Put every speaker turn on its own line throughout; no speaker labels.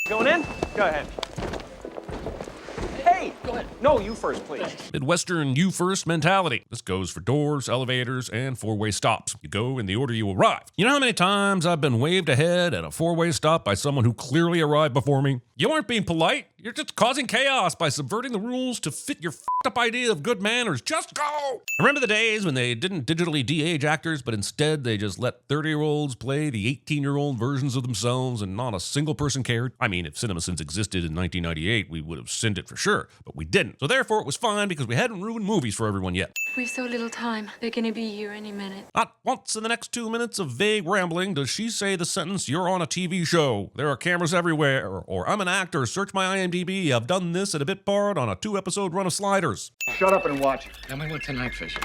Going in? Go ahead. Hey!
Go ahead.
No, you first, please.
Midwestern you first mentality. This goes for doors, elevators, and four-way stops. You go in the order you arrive. You know how many times I've been waved ahead at a four-way stop by someone who clearly arrived before me? You aren't being polite. You're just causing chaos by subverting the rules to fit your f***ed-up idea of good manners. Just go! Remember the days when they didn't digitally de-age actors, but instead they just let 30-year-olds play the 18-year-old versions of themselves and not a single person cared? I mean, if CinemaSins existed in 1998, we would have sinned it for sure, but we didn't. So therefore it was fine because we hadn't ruined movies for everyone yet.
We've so little time. They're gonna be here any minute.
Not once in the next 2 minutes of vague rambling does she say the sentence, "You're on a TV show. There are cameras everywhere," or "I'm an actor. Search my IMDb. I've done this at a bit part on a 2-episode run of Sliders."
Shut up and watch it. Then we went to night fishing.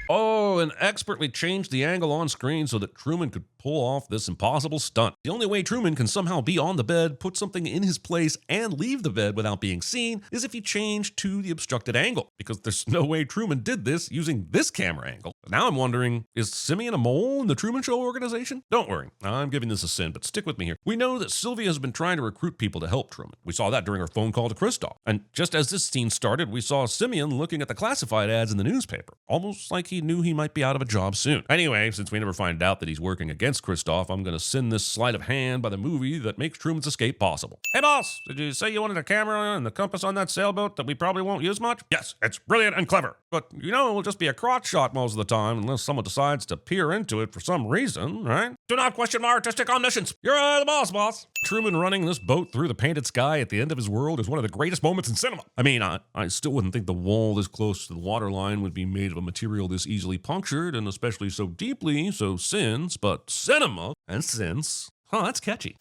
Oh, and expertly changed the angle on screen so that Truman could pull off this impossible stunt. The only way Truman can somehow be on the bed, put something in his place, and leave the bed without being seen is if he changed to the obstructed angle, because there's no way Truman did this using this camera angle. Now I'm wondering, is Simeon a mole in the Truman Show organization? Don't worry, I'm giving this a sin, but stick with me here. We know that Sylvia has been trying to recruit people to help Truman. We saw that during her phone call to Kristoff. And just as this scene started, we saw Simeon looking at the classified ads in the newspaper, almost like he knew he might be out of a job soon. Anyway, since we never find out that he's working against Kristoff, I'm going to send this sleight of hand by the movie that makes Truman's escape possible. Hey boss, did you say you wanted a camera and the compass on that sailboat that we probably won't use much? Yes, it's brilliant and clever. But you know, it'll just be a crotch shot most of the time unless someone decides to peer into it for some reason, right? Do not question my artistic omniscience. You're the boss. Truman running this boat through the painted sky at the end of his world is one of the greatest moments in cinema. I mean, I still wouldn't think the wall this close to the waterline would be made of a material this easily punctured, and especially so deeply, so since, but cinema and since, huh, that's catchy.